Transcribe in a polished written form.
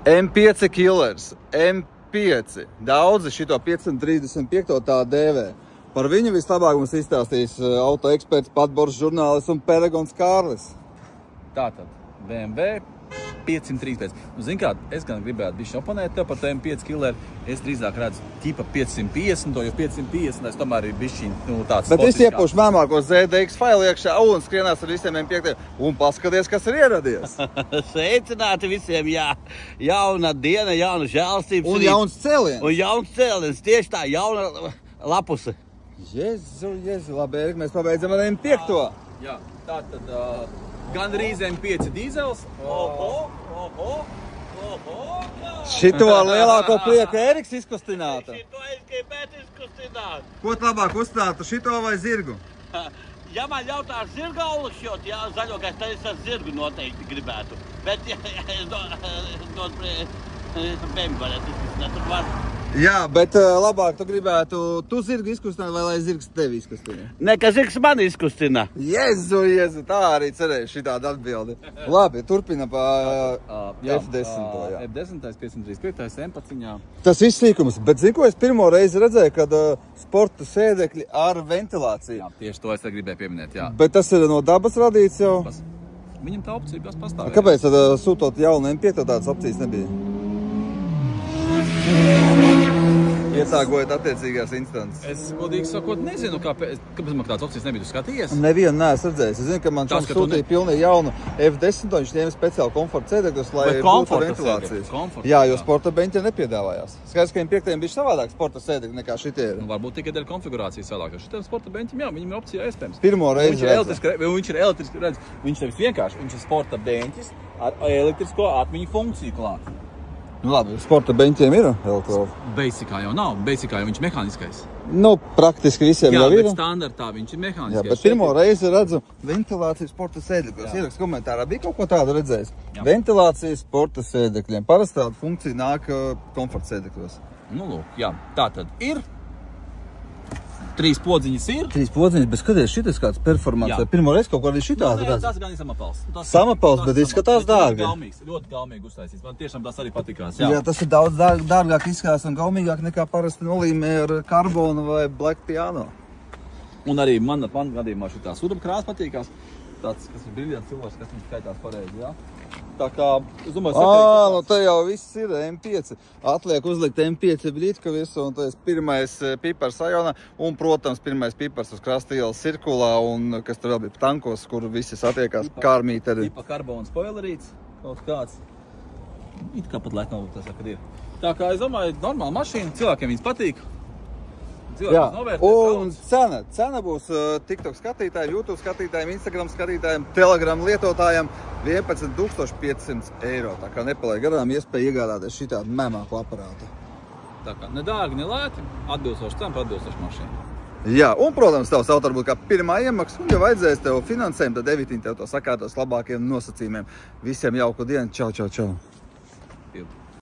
M5 killers, M5. Daudzi šito 535 tā dēvē. Par viņu vislabāk mums izstāstīs auto eksperts, Patbors žurnālists un Peregons Kārlis. Tātad, BMW 535. Zini kā, es gan gribētu bišķi oponēt tev par tiem 5 killeru. Es drīzāk redzu ķipa 550, jo 550 tomēr ir bišķi tāds bet es iepušu mēmāko ZDX failu iekšā un skrienās ar visiem M5 un paskaties, kas ir ieradies. Sveicināti visiem, jā. Jauna diena, jauna žēlstības. Un jauns cēliens. Un jauns cēliens, tieši tā, jauna lapuse. Jezu, labi, Erik, mēs pabeidzam ar M5. Jā, tātad gan rīz M5 dīzels. Šito ar lielāko prieku Eriks izkustinātu. Šito es gribētu izkustināt. Ko tu labāk uzstātu, šito vai zirgu? Ja man jautā zirgaulu šot, jā, zaļokais, tad es ar zirgu noteikti gribētu. Bet, ja es no BMW varētu izkustināt, tur var. Jā, bet labāk tu gribētu tu zirgu izkustināt vai lai zirgs tevi izkustina? Ne, ka zirgs man izkustina. Jezu, tā arī cerēju šitādu atbildi. Labi, turpina pa F10. F10, 535, M-paciņā. Tas viss sīkums, bet zinu, ko es pirmo reizi redzēju, kad sporta sēdekļi ar ventilāciju. Jā, tieši to es gribēju pieminēt, jā. Bet tas ir no dabas radīts jau? Viņam tā opcija pastāv. Kāpēc tad sūtot jaunu M5 tādas opcijas nebija? Ietāgojot attiecīgās instances. Es, godīgi sakot, nezinu, kāpēc man tādas opcijas nebija. Tu skatījies? Nevienu neesmu redzējis. Es zinu, ka man čoms sūtīja pilnīgi jaunu F10, un viņš ņēma speciāli komforta sēdekļus, lai būtu ventilācijas. Jā, jo sporta beņķi nepiedāvājās. Skaidrs, ka M5 bija savādāk sporta sēdekļi nekā šitie ir. Varbūt tikai dēļ konfigurācijas savādāk. Šitiem sporta beņķim, jā, viņam ir opcija iespējams. Pirmo reizi viņš ir elektriski, redz, viņš ir vienkārši, viņš ir sporta beņķis ar elektrisko atmiņu funkciju klāt. Nu labi, sporta beņķiem ir elektrova. Basicā jau nav, basicā jau viņš ir mehāniskais. Nu, praktiski visiem jau ir. Jā, bet standartā viņš ir mehāniskais. Jā, bet pirmo reizi redzu ventilāciju sporta sēdekļos. Ierakst komentārā, bija kaut ko tādu redzējis? Ventilācija sporta sēdekļiem. Parasti tāda funkcija nāk komforta sēdekļos. Nu, lūk, jā, tā tad ir. 3 podziņas ir. 3 podziņas, bet skaties, šitas kāds performants. Pirmo reizi kaut ko arī šitādi redz. Tas gan ir samapels. Samapels, bet izskatās dārgi. Ļoti gaumīgi uztaisīts. Man tiešām tas arī patikās. Jā, tas ir daudz dārgāk izskatās un gaumīgāk nekā parasti nolīmē ar karbonu vai black piano. Un arī man gadījumā šitā suduma krāsa patīkās. Tāds, kas ir briljants cilvēks, kas mums skaitās pareizi, jā. Tā kā, es domāju, nu te jau viss ir M5. Atliek uzlikt M5 blītku visu, un tas pirmais pipars Ajonā, un, protams, pirmais pipars uz krasta ielas Cirkulā, un kas tur vēl bija tankos, kur visi satiekās kārmīteri. Tipa karbona spoilerīts, kaut kāds. It kā pat laikam, tas ir. Tā kā, es domāju, normāla mašīna, cilvēkiem viņas patīk. Jā, un cena būs TikTok skatītājiem, YouTube skatītājiem, Instagram skatītājiem, Telegram lietotājiem 11 500 eiro. Tā kā nepaliek garām iespēja iegādāties šitādu mēmāku aparātu. Tā kā nedārgi, nelēti, atbilstoši cena par atbilstoši mašīnu. Jā, un, protams, tavs auto varbūt kā pirmā iemaksa, un ja vajadzēs tev finansējumu, tad Evitiņ tev to sakārtos labākiem nosacījumiem. Visiem jauku dienu, čau!